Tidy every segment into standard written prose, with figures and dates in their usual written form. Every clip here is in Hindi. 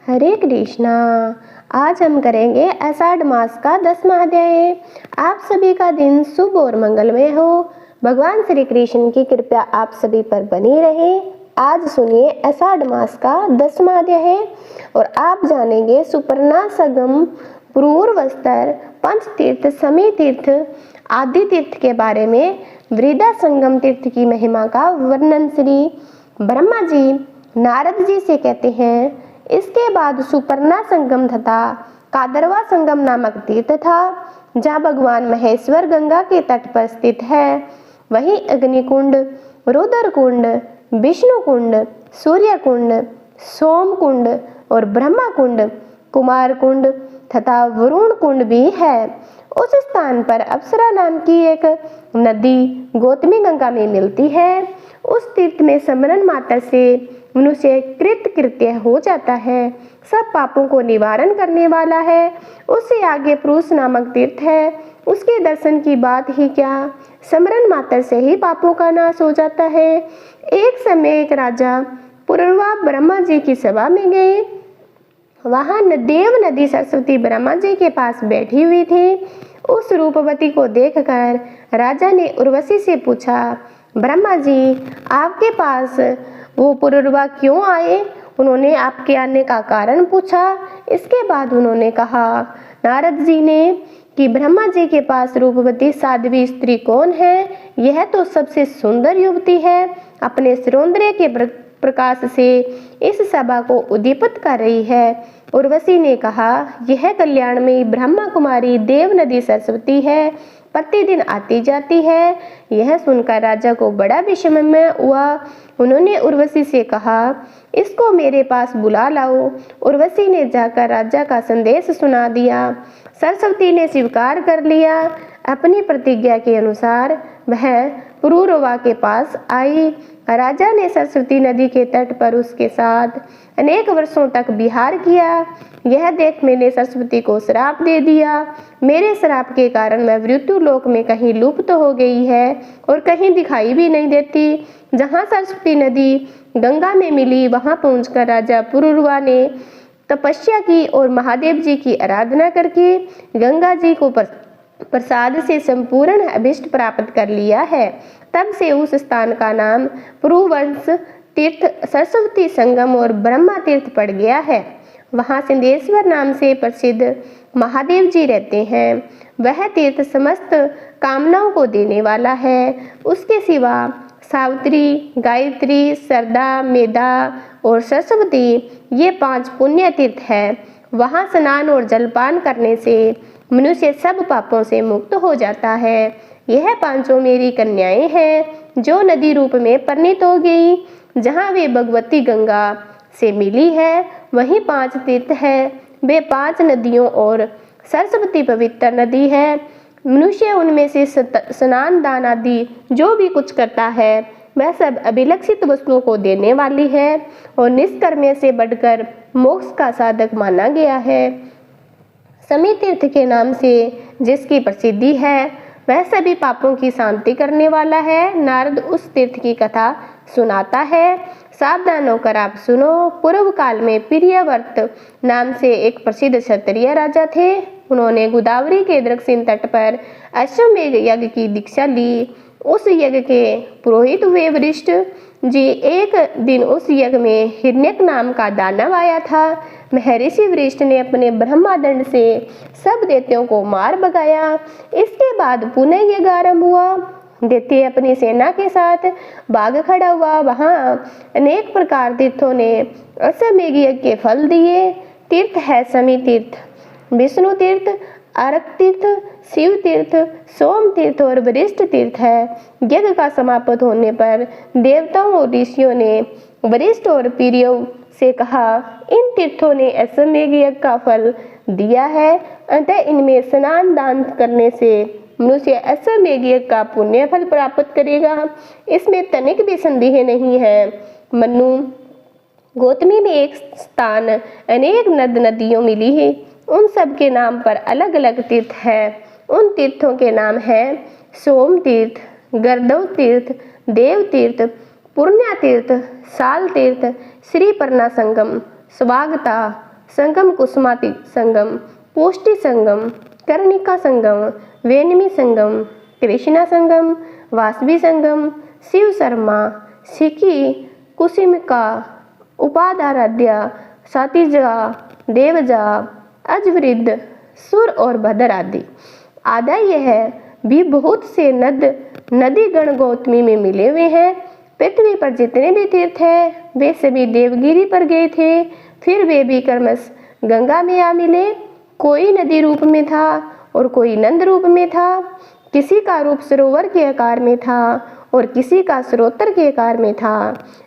हरे कृष्णा। आज हम करेंगे आषाढ़ मास का 10वां अध्याय। आप सभी का दिन शुभ और मंगलमय हो। भगवान श्री कृष्ण की कृपा आप सभी पर बनी रहे। आज सुनिए आषाढ़ मास का 10वां अध्याय और आप जानेंगे सुपर्णा संगम, पूर्वस्तर, पंच तीर्थ, समी तीर्थ आदि तीर्थ के बारे में। वृद्धा संगम तीर्थ की महिमा का वर्णन श्री ब्रह्मा जी नारद जी से कहते हैं। इसके बाद सुपर्णा संगम तथा कादरवा संगम नामक तीर्थ था, जहाँ भगवान महेश्वर गंगा के तट पर स्थित है। वहीं अग्निकुंड, रुद्र कुंड, विष्णु कुंड, सूर्य कुंड, सोम कुंड और ब्रह्मा कुंड, कुमार कुंड तथा वरुण कुंड भी है। उस स्थान पर अप्सरा नाम की एक नदी गौतमी गंगा में मिलती है। उस तीर्थ में स्मरण मात्र से मनुष्य कृत्य हो जाता है, सब पापों को निवारण करने वाला है। उससे आगे पुरुष नामक तीर्थ है, उसके दर्शन की बात ही क्या, स्मरण मात्र से ही पापों का नाश हो जाता है। एक समय एक राजा पूर्वा ब्रह्मा जी की सभा में गए। वहां देव नदी सरस्वती ब्रह्मा जी के पास बैठी हुई थी। उस रूपवती को देखकर राजा ने उर्वशी से पूछा, ब्रह्मा जी, आपके पास वो पूर्वा क्यों आए? उन्होंने आपके आने का कारण पूछा। इसके बाद उन्होंने कहा नारद जी ने कि ब्रह्मा जी के पास रूपवती साध्वी स्त्री कौन है? यह तो सबसे सुंदर युवती है, अपने सौंदर्य के प्रकाश से इस सभा को उद्दीपित कर रही है। उर्वशी ने कहा, यह कल्याणमयी ब्रह्मा कुमारी देव नदी सरस्वती है, प्रतिदिन आती जाती है। यह सुनकर राजा को बड़ा विस्मय हुआ। उन्होंने उर्वशी से कहा, इसको मेरे पास बुला लाओ। उर्वशी ने जाकर राजा का संदेश सुना दिया। सरस्वती ने स्वीकार कर लिया। अपनी प्रतिज्ञा के अनुसार वह पुरूरवा के पास आई। राजा ने सरस्वती नदी के तट पर उसके साथ अनेक वर्षों तक विहार किया। यह देख मैंने सरस्वती को श्राप दे दिया। मेरे श्राप के कारण मैं मृत्यु लोक में कहीं लुप्त हो गई है और कहीं दिखाई भी नहीं देती। जहाँ सरस्वती नदी गंगा में मिली, वहां पहुंचकर राजा पुरूरवा ने तपस्या की और महादेव जी की आराधना करके गंगा जी को प्रसाद से संपूर्ण अभिष्ट प्राप्त कर लिया है। तब से उस स्थान का नाम पुरुवंश तीर्थ, सरस्वती संगम और ब्रह्मा तीर्थ पड़ गया है। वहाँ सिंधेश्वर नाम से प्रसिद्ध महादेव जी रहते हैं। वह तीर्थ समस्त कामनाओं को देने वाला है। उसके सिवा सावित्री, गायत्री, सरदा, मेधा और सरस्वती ये 5 पुण्य तीर्थ है। वहाँ स्नान और जलपान करने से मनुष्य सब पापों से मुक्त हो जाता है। यह 5 मेरी कन्याएं हैं जो नदी रूप में परिणित हो गई। जहाँ वे भगवती गंगा से मिली है, वहीं 5 तीर्थ है। वे 5 नदियों और सरस्वती पवित्र नदी है। मनुष्य उनमें से स्नान दान आदि जो भी कुछ करता है, वह सब अभिलक्षित वस्तुओं को देने वाली है और निष्कर्म्य से बढ़कर मोक्ष का साधक माना गया है। समी तीर्थ के नाम से जिसकी प्रसिद्धि है, वह सभी पापों की शांति करने वाला है। नारद उस तीर्थ की कथा सुनाता है। सावधान होकर आप सुनो। पूर्व काल में प्रियव्रत नाम से एक प्रसिद्ध क्षत्रिय राजा थे। उन्होंने गोदावरी के दक्षिण तट पर अश्वमेध यज्ञ की दीक्षा ली। उस यज्ञ के पुरोहित हुए वशिष्ठ जी। एक दिन उस यज्ञ में हिरण्यक नाम का दानव आया था। महर्षि वशिष्ठ ने अपने ब्रह्मादंड से सब दैत्यों को मार भगाया। इसके बाद पुनः यज्ञ आरंभ हुआ। दैत्य अपनी सेना के साथ भाग खड़ा हुआ। वहां अनेक प्रकार तीर्थों ने अश्वमेध यज्ञ के फल दिए। तीर्थ है समी तीर्थ, विष्णु तीर्थ, अर्क तीर्थ, शिव तीर्थ, सोम तीर्थ और वरिष्ठ तीर्थ है। यज्ञ का समाप्त होने पर देवताओं और ऋषियों ने वरिष्ठ और प्रियों से कहा, इन तीर्थों ने अश्वमेध यज्ञ का फल दिया है, अतः इनमें स्नान दान करने से मनुष्य अश्वमेध यज्ञ का पुण्य फल प्राप्त करेगा। इसमें तनिक भी संदेह नहीं है। मनु, गौतमी में एक स्थान अनेक नदियों मिली है। उन सब के नाम पर अलग अलग तीर्थ है। उन तीर्थों के नाम है सोम तीर्थ, गर्दव तीर्थ, देव तीर्थ, पुण्य तीर्थ, साल तीर्थ, श्री पर्णा संगम, स्वागता, संगम, कुसुमाती संगम, पुष्टि संगम, कर्णिका संगम, वेनमी संगम, कृष्णा संगम, वासवी संगम, शिव शर्मा, सिकी, कुसुमिका, उपाधाराध्या, सातिजा, देवजा, अजवृद्ध, सुर और भद्र आदि। आदाय यह भी बहुत से नदी गण गौतमी में मिले हुए हैं। पृथ्वी पर जितने भी तीर्थ हैं वे सभी देवगिरी पर गए थे। फिर वे भी क्रमश गंगा में आ मिले। कोई नदी रूप में था और कोई नंद रूप में था। किसी का रूप सरोवर के आकार में था और किसी का स्रोत्र के आकार में था।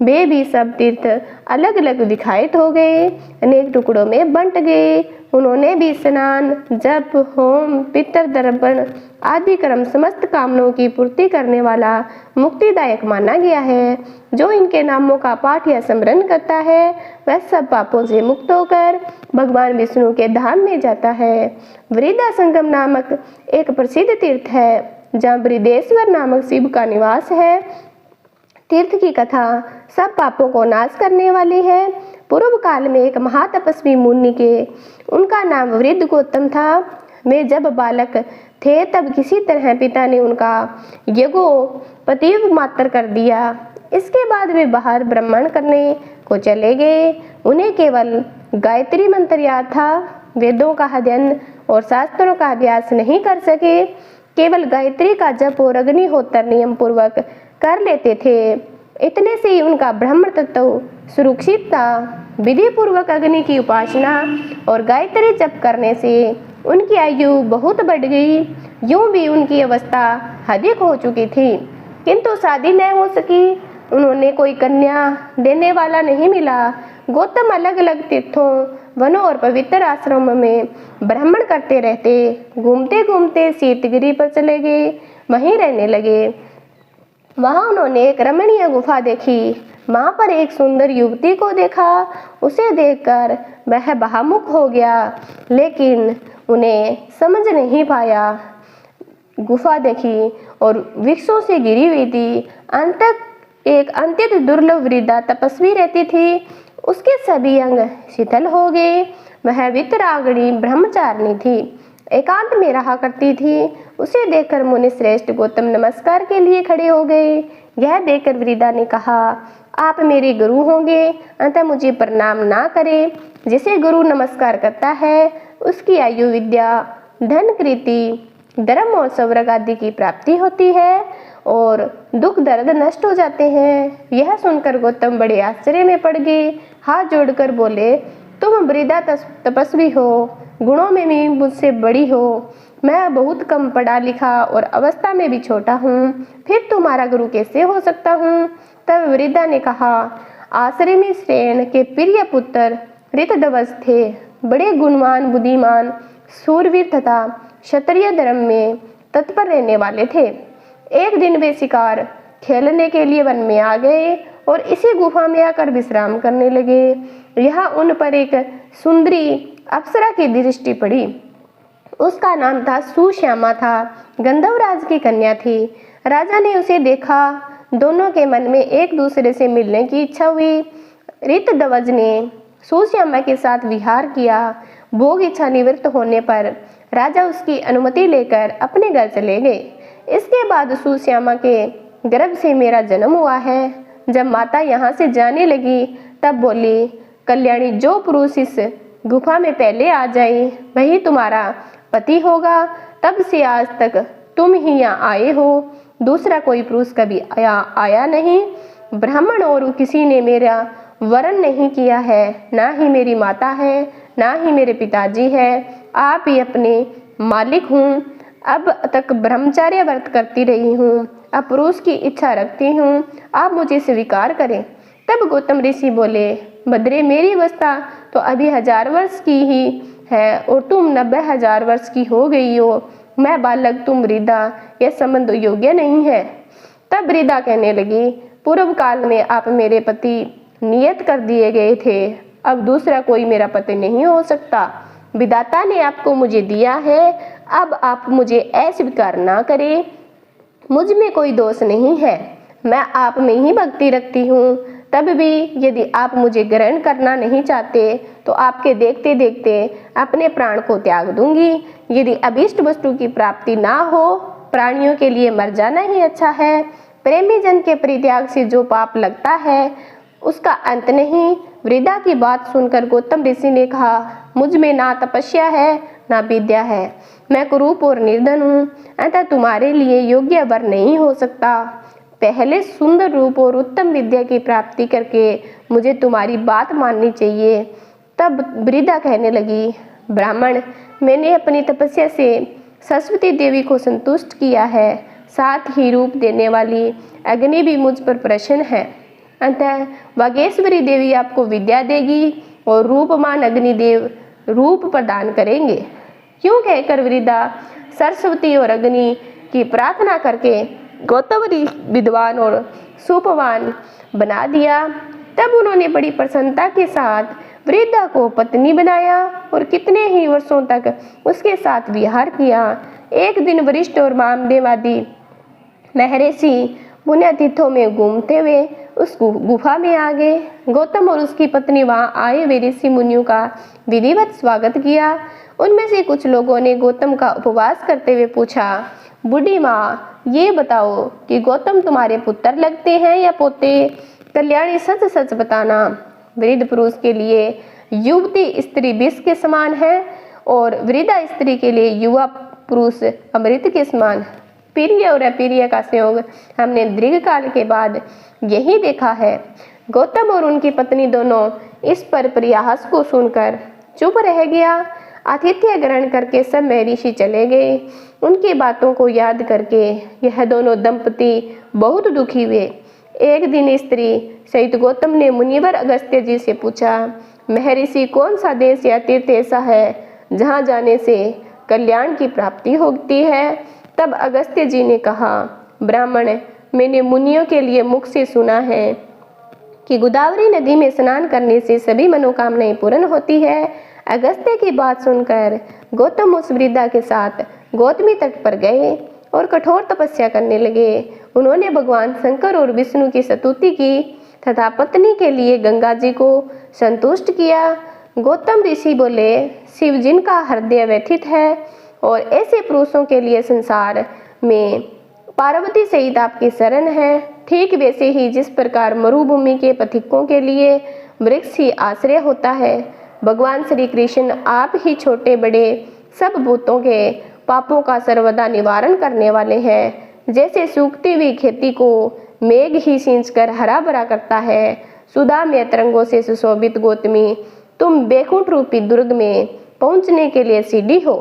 वे भी सब तीर्थ अलग अलग विखायित हो गए, अनेक टुकड़ों में बंट गए। उन्होंने भी स्नान, जप, होम, पितृ तर्पण आदि कर्म समस्त कामनाओं की पूर्ति करने वाला मुक्तिदायक माना गया है। जो इनके नामों का पाठ या स्मरण करता है वह सब पापों से मुक्त होकर भगवान विष्णु के धाम में जाता है। वृद्धा संगम नामक एक प्रसिद्ध तीर्थ है जहाँ बृहदेश्वर नामक शिव का निवास है। तीर्थ की कथा सब पापों को नाश करने वाली है। पूर्व काल में एक महातपस्वी मुनि के, उनका नाम वृद्ध गौतम था। वे जब बालक थे तब किसी तरह पिता ने उनका यज्ञोपवीत मात्र कर दिया। इसके बाद वे बाहर भ्रमण करने को चले गए। उन्हें केवल गायत्री मंत्र याद था। वेदों का अध्ययन और शास्त्रों का अभ्यास नहीं कर सके। केवल गायत्री का जप और अग्निहोत्र नियम पूर्वक कर लेते थे। इतने से ही उनका ब्रह्म तत्व सुरक्षित था। विधि पूर्वक अग्नि की उपासना और गायत्री जप करने से उनकी आयु बहुत बढ़ गई। यूं भी उनकी अवस्था अधिक हो चुकी थी, किंतु शादी न हो सकी। उन्होंने कोई कन्या देने वाला नहीं मिला। गौतम अलग अलग तीर्थों, वनों और पवित्र आश्रमों में भ्रमण करते रहते। घूमते घूमते शीतगिरी पर चले गए, वहीं रहने लगे। वहां उन्होंने एक रमणीय गुफा देखी। वहां पर एक सुंदर युवती को देखा। उसे देखकर वह बहामुख हो गया, लेकिन उन्हें समझ नहीं पाया। गुफा देखी और वृक्षों से घिरी हुई थी। एक अत्यंत दुर्लभ वृद्धा तपस्वी रहती थी। उसके सभी अंग शिथिल हो गए। वह वितरागिणी ब्रह्मचारिणी थी, एकांत में रहा करती थी। उसे देखकर मुनि श्रेष्ठ गौतम नमस्कार के लिए खड़े हो गए। यह देखकर वृद्धा ने कहा, आप मेरे गुरु होंगे, अतः मुझे प्रणाम ना करें। जिसे गुरु नमस्कार करता है उसकी आयु, विद्या, धन, कीर्ति, धर्म और स्वर्ग आदि की प्राप्ति होती है और दुख दर्द नष्ट हो जाते हैं। यह सुनकर गौतम बड़े आश्चर्य में पड़ गए। हाथ जोड़कर बोले, तुम वृद्धा तपस्वी हो, गुणों में भी मुझसे बड़ी हो। मैं बहुत कम पढ़ा लिखा और अवस्था में भी छोटा हूँ, फिर तुम्हारा गुरु कैसे हो सकता हूँ? तब वृद्धा ने कहा, आश्रमी श्रेण के प्रिय पुत्र ऋतध्वज थे। बड़े गुणवान, बुद्धिमान, शूरवीर तथा क्षत्रिय धर्म में तत्पर रहने वाले थे। एक दिन वे शिकार खेलने के लिए वन में आ गए और इसी गुफा में आकर विश्राम करने लगे। यहाँ उन पर एक सुंदरी अप्सरा की दृष्टि पड़ी। उसका नाम था सुश्यामा था, गंधर्वराज की कन्या थी। राजा ने उसे देखा। दोनों के मन में एक दूसरे से मिलने की इच्छा हुई। ऋतध्वज ने सुश्यामा के साथ विहार किया। भोग इच्छा निवृत्त होने पर राजा उसकी अनुमति लेकर अपने घर चले गए। इसके बाद सुश्यामा के गर्भ से मेरा जन्म हुआ है। जब माता यहाँ से जाने लगी तब बोली, कल्याणी, जो पुरुष इस गुफा में पहले आ जाए वही तुम्हारा पति होगा। तब से आज तक तुम ही यहाँ आए हो, दूसरा कोई पुरुष कभी आया नहीं। ब्राह्मण और किसी ने मेरा वरण नहीं किया है, ना ही मेरी माता है, ना ही मेरे पिताजी है। आप ही अपने मालिक हूँ। अब तक ब्रह्मचर्य व्रत करती रही हूँ, अब पुरुष की इच्छा रखती हूँ, आप मुझे स्वीकार करें। तब गौतम ऋषि बोले, भद्रे, मेरी अवस्था तो अभी 1000 वर्ष की ही है और तुम 90,000 वर्ष की हो गई हो। मैं बालक, तुम वृद्धा, यह संबंध योग्य नहीं है। तब वृद्धा कहने लगी, पूर्व काल में आप मेरे पति नियत कर दिए गए थे, अब दूसरा कोई मेरा पति नहीं हो सकता। विधाता ने आपको मुझे दिया है, अब आप मुझे अस्वीकार ना करें। मुझ में कोई दोष नहीं है, मैं आप में ही भक्ति रखती हूँ। तब भी यदि आप मुझे ग्रहण करना नहीं चाहते तो आपके देखते देखते अपने प्राण को त्याग दूंगी। यदि अभीष्ट वस्तु की प्राप्ति ना हो, प्राणियों के लिए मर जाना ही अच्छा है। प्रेमी जन के परित्याग से जो पाप लगता है उसका अंत नहीं। वृद्धा की बात सुनकर गौतम ऋषि ने कहा, मुझ में ना तपस्या है ना विद्या है, मैं कुरूप और निर्धन हूँ, अतः तुम्हारे लिए योग्य वर नहीं हो सकता। पहले सुंदर रूप और उत्तम विद्या की प्राप्ति करके मुझे तुम्हारी बात माननी चाहिए। तब वृद्धा कहने लगी, ब्राह्मण, मैंने अपनी तपस्या से सरस्वती देवी को संतुष्ट किया है, साथ ही रूप देने वाली अग्नि भी मुझ पर प्रसन्न है, अतः वागेश्वरी देवी आपको विद्या देगी और रूपमान अग्निदेव रूप प्रदान करेंगे। यूं कहकर वृद्धा सरस्वती और अग्नि की प्रार्थना करके गौतम विद्वान और सुपवान बना दिया। तब उन्होंने बड़ी प्रसन्नता के साथ वृद्धा को पत्नी बनाया और कितने ही वर्षों तक उसके साथ विहार किया। एक दिन वरिष्ठ और वामदेवादी महर्षि पुण्यतीर्थों में घूमते हुए उस गुफा में आ गए। गौतम और उसकी पत्नी वहां आए हुए ऋषि मुनियों का विधिवत स्वागत किया। उनमें से कुछ लोगों ने गौतम का उपवास करते हुए पूछा, बूढ़ी माँ, ये बताओ कि गौतम तुम्हारे पुत्र लगते हैं या पोते? कल्याणी, सच सच बताना। वृद्ध पुरुष के लिए युवती स्त्री विष के समान है और वृद्धा स्त्री के लिए युवा पुरुष अमृत के समान। प्रिय और अप्रिय का संयोग हमने दीर्घ काल के बाद यही देखा है। गौतम और उनकी पत्नी दोनों इस पर प्रयास को सुनकर चुप रह गया। आतिथ्य ग्रहण करके सब महर्षि चले गए। उनकी बातों को याद करके यह दोनों दंपति बहुत दुखी हुए। एक दिन स्त्री सहित गौतम ने मुनिवर अगस्त्य जी से पूछा, महर्षि, कौन सा देश या तीर्थ ऐसा है जहाँ जाने से कल्याण की प्राप्ति होती है? तब अगस्त्य जी ने कहा, ब्राह्मण, मैंने मुनियों के लिए मुख से सुना है कि गोदावरी नदी में स्नान करने से सभी मनोकामनाएं पूर्ण होती है। अगस्त्य की बात सुनकर गौतम उस वृद्धा के साथ गौतमी तट पर गए और कठोर तपस्या करने लगे। उन्होंने भगवान शंकर और विष्णु की स्तुति की तथा पत्नी के लिए गंगा जी को संतुष्ट किया। गौतम ऋषि बोले, शिव जिनका हृदय व्यथित है और ऐसे पुरुषों के लिए संसार में पार्वती सहित आपकी शरण है, ठीक वैसे ही जिस प्रकार मरुभूमि के पथिकों के लिए वृक्ष ही आश्रय होता है, भगवान श्री कृष्ण आप ही छोटे बड़े सब भूतों के पापों का सर्वदा निवारण करने वाले हैं। जैसे सूखती हुई खेती को मेघ ही सींचकर हरा भरा करता है, सुधा में तरंगों से सुशोभित गौतमी, तुम बैकुंठ रूपी दुर्ग में पहुंचने के लिए सीढ़ी हो।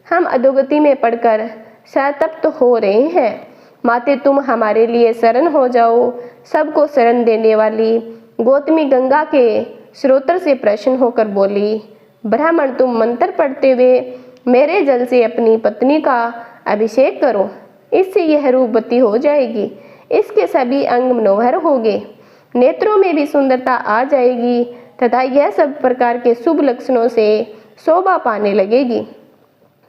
हम अधोगति में पड़कर संतप्त हो रहे हैं, माते तुम हमारे लिए शरण हो जाओ। सबको शरण देने वाली गौतमी गंगा के स्रोत्र से प्रसन्न होकर बोली, ब्राह्मण, तुम मंत्र पढ़ते हुए मेरे जल से अपनी पत्नी का अभिषेक करो, इससे यह रूपवती हो जाएगी, इसके सभी अंग मनोहर होंगे, नेत्रों में भी सुंदरता आ जाएगी तथा यह सब प्रकार के शुभ लक्षणों से शोभा पाने लगेगी।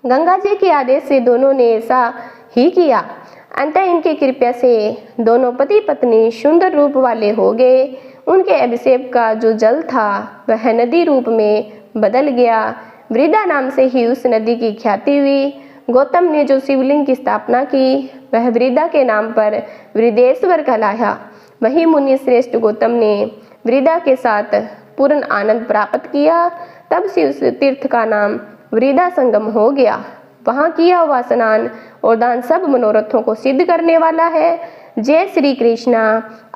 गंगा जी के आदेश से दोनों ने ऐसा ही किया। अंततः इनकी कृपा से दोनों पति पत्नी सुंदर रूप वाले हो गए। उनके अभिषेक का जो जल था वह नदी रूप में बदल गया। वृद्धा नाम से ही उस नदी की ख्याति हुई। गौतम ने जो शिवलिंग की स्थापना की वह वृद्धा के नाम पर वृद्धेश्वर कहलाया। वही मुनि श्रेष्ठ गौतम ने वृद्धा के साथ पूर्ण आनंद प्राप्त किया। तब से उस तीर्थ का नाम वृद्धा संगम हो गया। वहाँ किया हुआ स्नान और दान सब मनोरथों को सिद्ध करने वाला है। जय श्री कृष्णा।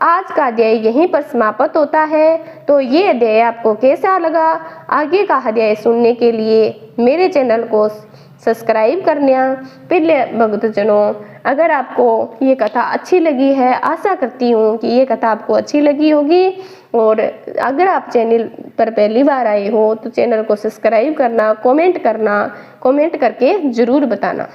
आज का अध्याय यहीं पर समाप्त होता है। तो ये अध्याय आपको कैसा लगा? आगे का अध्याय सुनने के लिए मेरे चैनल को सब्सक्राइब करना। प्रिय भक्तजनों, अगर आपको ये कथा अच्छी लगी है, आशा करती हूँ कि ये कथा आपको अच्छी लगी होगी, और अगर आप चैनल पर पहली बार आए हो तो चैनल को सब्सक्राइब करना, कमेंट करके ज़रूर बताना।